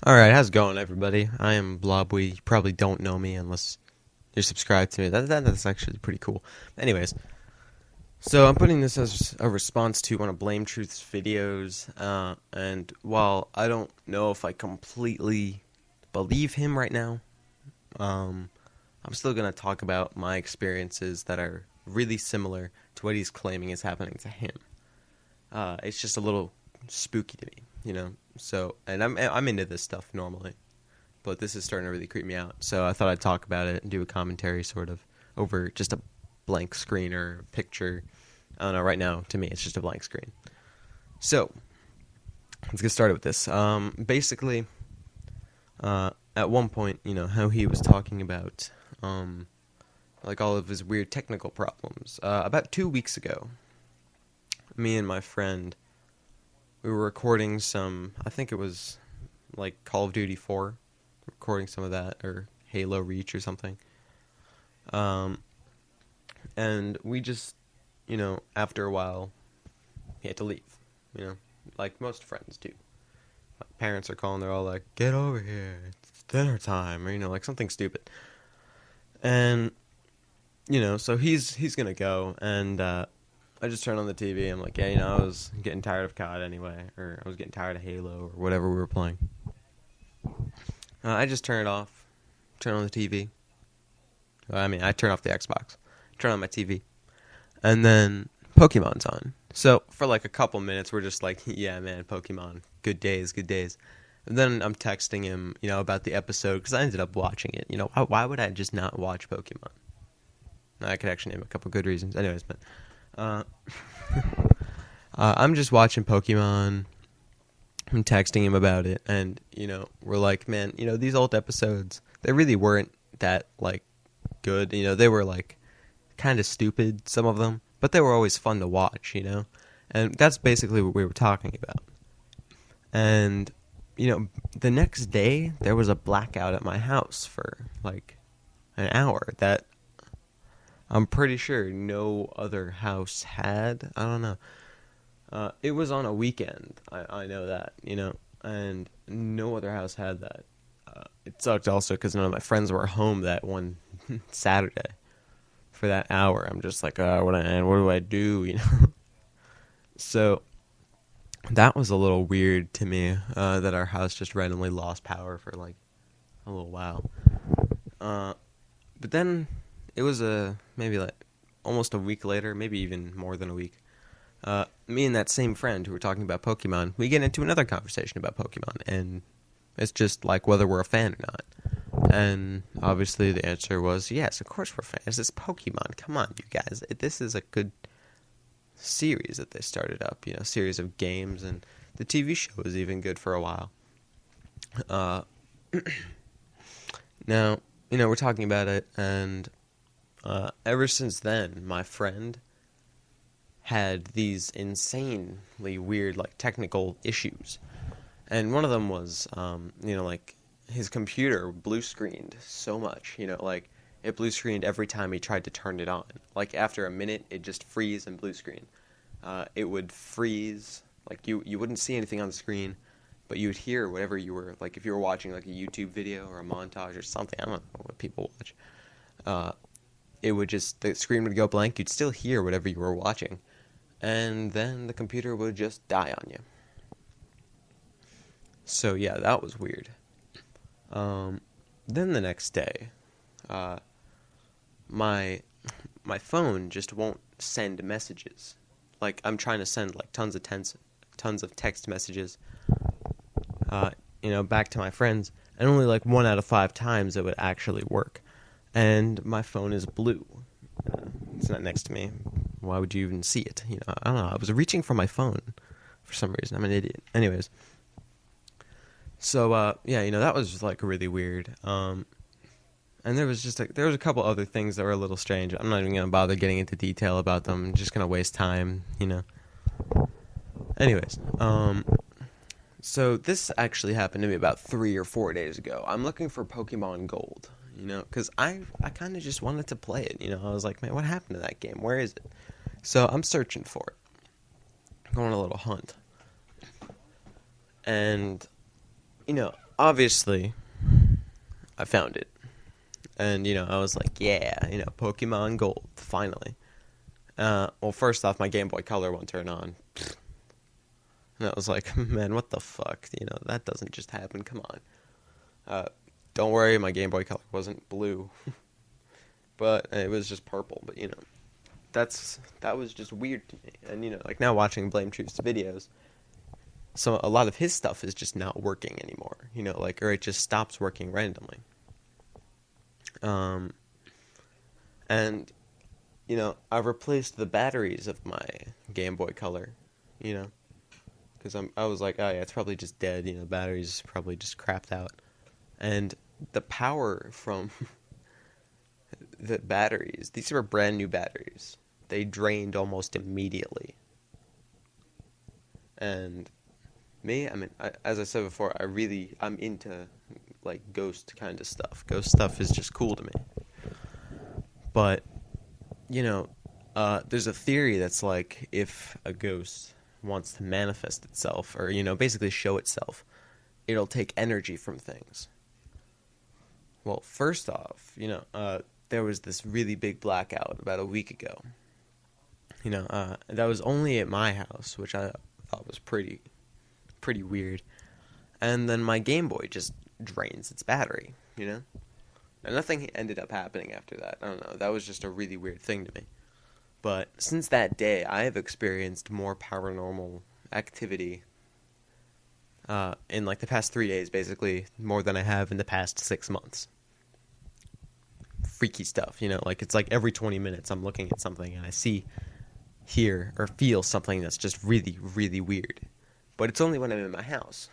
Alright, how's it going, everybody? I am Blobwy. You probably don't know me unless you're subscribed to me. That's actually pretty cool. Anyways, so I'm putting this as a response to one of BlameTruth's videos, and while I don't know if I completely believe him right now, um, I'm still going to talk about my experiences that are really similar to what he's claiming is happening to him. It's just a little spooky to me, you know? So, and I'm into this stuff normally, but this is starting to really creep me out. So I thought I'd talk about it and do a commentary sort of over just a blank screen or picture. I don't know, right now, to me, it's just a blank screen. So, let's get started with this. Basically, at one point, how he was talking about, like all of his weird technical problems. About 2 weeks ago, me and my friend, we were recording some, I think it was like Call of Duty 4, recording some of that, or Halo Reach or something. Um, and we just, after a while, we had to leave, you know, like most friends do. My parents are calling, they're all like, get over here, it's dinner time, or, like something stupid. And, so he's gonna go, and, I just turned on the TV, I'm like, yeah, I was getting tired of COD anyway, or I was getting tired of Halo, or whatever we were playing. I just turn it off, turn on the TV. I turn off the Xbox, turn on my TV, and then Pokemon's on. So for like a couple minutes, we're just like, yeah, man, Pokemon, good days, good days. And then I'm texting him, about the episode because I ended up watching it. Why would I just not watch Pokemon? I could actually name a couple good reasons. Anyways, but uh, I'm just watching Pokemon. I'm texting him about it, and we're like, man, these old episodes, they really weren't that like good. They were like kind of stupid, some of them, but they were always fun to watch. And that's basically what we were talking about. And the next day there was a blackout at my house for like an hour that I'm pretty sure no other house had. I don't know. It was on a weekend. I know that, and no other house had that. It sucked also because none of my friends were home that one Saturday for that hour. I'm just like, what do I do? So that was a little weird to me. That our house just randomly lost power for like a little while. But then it was maybe like almost a week later, maybe even more than a week. Me and that same friend who were talking about Pokemon, we get into another conversation about Pokemon, and it's just like whether we're a fan or not. And obviously the answer was yes, of course we're fans. It's Pokemon. Come on, you guys. This is a good series that they started up, series of games, and the TV show was even good for a while. Uh, Now, we're talking about it, and ever since then, my friend had these insanely weird, like, technical issues. And one of them was, like, his computer blue screened so much, like, it blue screened every time he tried to turn it on. Like, after a minute, it just freeze and blue screen. It would freeze, like, you wouldn't see anything on the screen, but you would hear whatever you were, like, if you were watching, like, a YouTube video or a montage or something, I don't know what people watch, it would just, the screen would go blank, you'd still hear whatever you were watching, and then the computer would just die on you. So, yeah, that was weird. Then the next day, my my phone just won't send messages. Like, I'm trying to send, like, tons of text messages, back to my friends, and only like 1 out of 5 times it would actually work. And my phone is blue. It's not next to me. Why would you even see it? I don't know. I was reaching for my phone for some reason. I'm an idiot. Anyways, so yeah, that was like really weird. And there was a couple other things that were a little strange. I'm not even gonna bother getting into detail about them. I'm just gonna waste time. Anyways, so this actually happened to me about 3 or 4 days ago. I'm looking for Pokemon Gold, because I kind of just wanted to play it. I was like, man, what happened to that game? Where is it? So I'm searching for it, going on a little hunt, and obviously, I found it. And, I was like, yeah, Pokemon Gold, finally. Well, first off, my Game Boy Color won't turn on. And I was like, man, what the fuck? That doesn't just happen. Come on. Don't worry, my Game Boy Color wasn't blue. But it was just purple. But, that was just weird to me. And, like now watching BlameTruth's videos, so a lot of his stuff is just not working anymore. Or it just stops working randomly. And, I've replaced the batteries of my Game Boy Color, because I was like, oh yeah, it's probably just dead, batteries probably just crapped out. And the power from the batteries, these were brand new batteries, they drained almost immediately. And me, as I said before, I'm into like ghost kind of stuff. Ghost stuff is just cool to me. But, there's a theory that's like, if a ghost wants to manifest itself, or, basically show itself, it'll take energy from things. Well, first off, there was this really big blackout about a week ago. That was only at my house, which I thought was pretty weird. And then my Game Boy just drains its battery, And nothing ended up happening after that. I don't know. That was just a really weird thing to me. But since that day, I have experienced more paranormal activity in like the past 3 days, basically, more than I have in the past 6 months. Freaky stuff, like it's like every 20 minutes I'm looking at something and I see, hear, or feel something that's just really, really weird. But it's only when I'm in my house.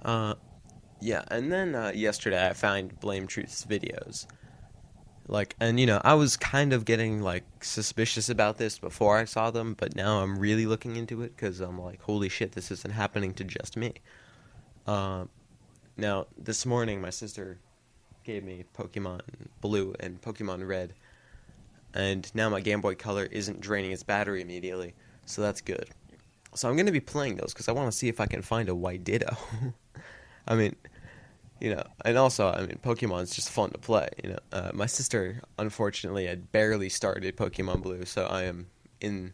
Yeah, and then yesterday I found BlameTruth's videos. And I was kind of getting like suspicious about this before I saw them, but now I'm really looking into it because I'm like, holy shit, this isn't happening to just me. Now, this morning my sister gave me Pokemon Blue and Pokemon Red, and now my Game Boy Color isn't draining its battery immediately, so that's good. So I'm going to be playing those because I want to see if I can find a white Ditto. And also, Pokemon's just fun to play, My sister, unfortunately, had barely started Pokemon Blue, so I am in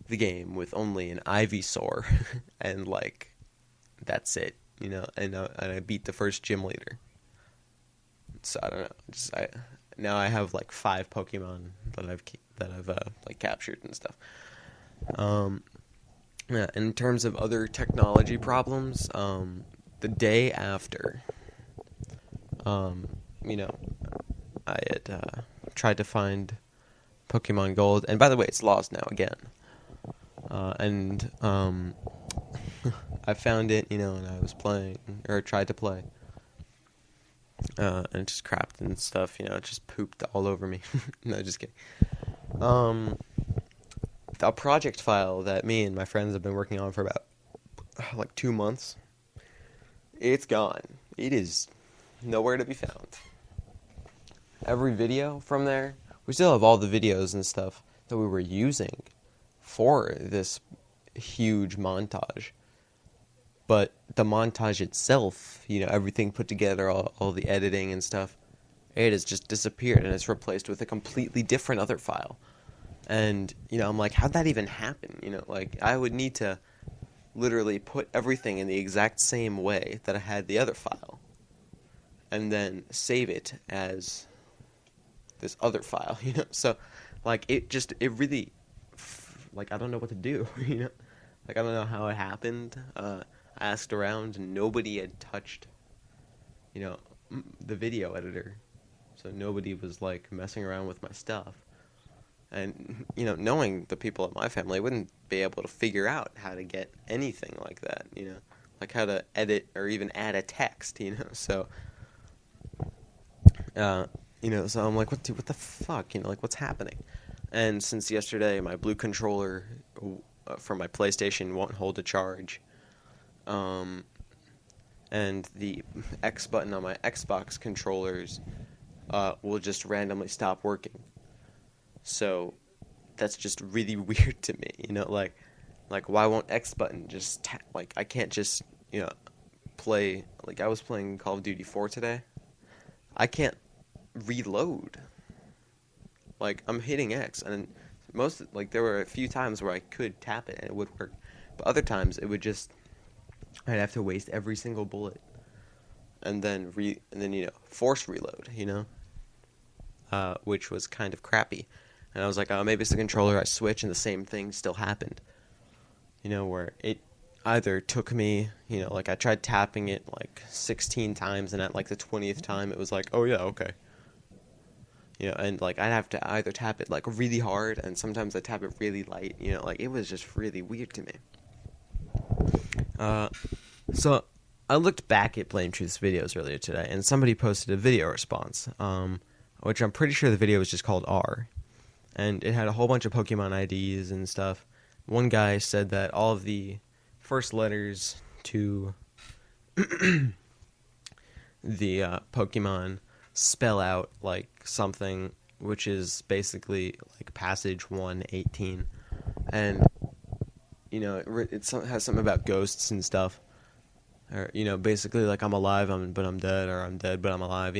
the game with only an Ivysaur, and, that's it, and I beat the first gym leader. So, I don't know, now I have, 5 Pokemon that I've captured and stuff. Yeah, in terms of other technology problems, the day after, I had tried to find Pokemon Gold, and by the way, it's lost now again. I found it, and I was playing, or tried to play, and it just crapped and stuff, it just pooped all over me. No, just kidding. The project file that me and my friends have been working on for about 2 months, it's gone. It is nowhere to be found. Every video from there, we still have all the videos and stuff that we were using for this huge montage. But the montage itself, everything put together, all the editing and stuff, it has just disappeared and it's replaced with a completely different other file. And, I'm like, how'd that even happen? I would need to literally put everything in the exact same way that I had the other file. And then save it as this other file, So, it really, I don't know what to do, I don't know how it happened. I asked around and nobody had touched, the video editor. So nobody was, messing around with my stuff. And, knowing the people at my family, I wouldn't be able to figure out how to get anything like that, how to edit or even add a text, so, so I'm like, what the fuck, what's happening? And since yesterday, my blue controller for my PlayStation won't hold a charge, and the X button on my Xbox controllers will just randomly stop working. So that's just really weird to me, why won't X button just I can't just, play, like I was playing Call of Duty 4 today. I can't reload. Like, I'm hitting X, and there were a few times where I could tap it and it would work. But other times it would just, I'd have to waste every single bullet. And then, force reload, which was kind of crappy. And I was like, oh, maybe it's the controller. I switch, and the same thing still happened. Where it either took me, like I tried tapping it like 16 times, and at like the 20th time, it was like, oh yeah, okay. And like I'd have to either tap it like really hard, and sometimes I tap it really light. Like it was just really weird to me. So I looked back at BlameTruth's videos earlier today, and somebody posted a video response, which I'm pretty sure the video was just called R, and it had a whole bunch of Pokemon IDs and stuff. One guy said that all of the first letters to the Pokemon spell out like something, which is basically like passage 118, and it has something about ghosts and stuff, or basically like I'm alive, but I'm dead, or I'm dead but I'm alive.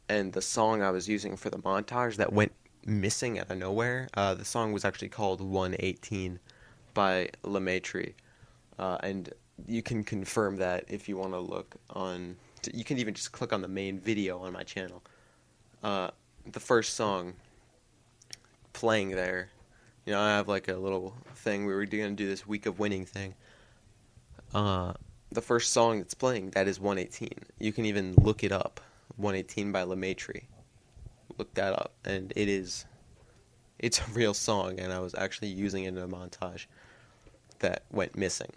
And the song I was using for the montage that went missing out of nowhere, the song was actually called 118 by BlameTruth, and you can confirm that if you want to look on. You can even just click on the main video on my channel. The first song playing there, I have like a little thing we were going to do this week of winning thing. The first song that's playing, that is 118. You can even look it up, 118 by BlameTruth. Look that up, and it's a real song, and I was actually using it in a montage that went missing.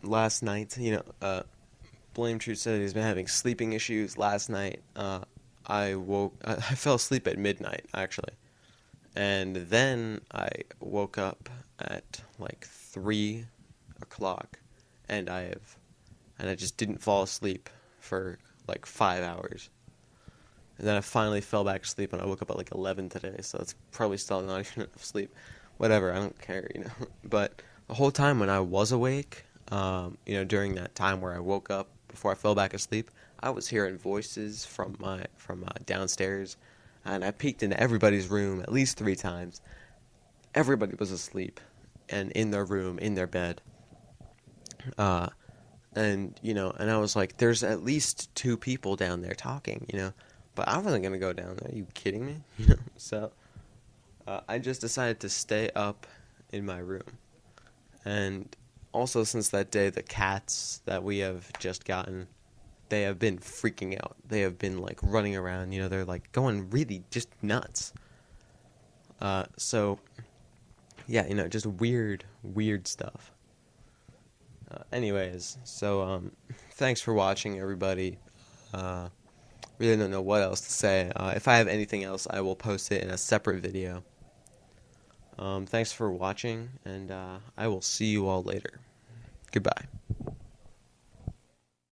Last night, BlameTruth said he's been having sleeping issues. Last night, I fell asleep at midnight, actually. And then I woke up at like 3 o'clock, and I just didn't fall asleep for like 5 hours. And then I finally fell back asleep, and I woke up at like 11 today, so it's probably still not even enough sleep. Whatever, I don't care, But the whole time when I was awake, during that time where I woke up before I fell back asleep, I was hearing voices from downstairs, and I peeked into everybody's room at least 3 times. Everybody was asleep, and in their room, in their bed. And I was like, there's at least 2 people down there talking, But I wasn't going to go down there. Are you kidding me? So I just decided to stay up in my room. And also, since that day, the cats that we have just gotten, they have been freaking out. They have been like running around, they're like going really just nuts. So yeah, just weird stuff. Anyways, so thanks for watching, everybody. Really don't know what else to say. If I have anything else, I will post it in a separate video. Thanks for watching, and I will see you all later. Goodbye.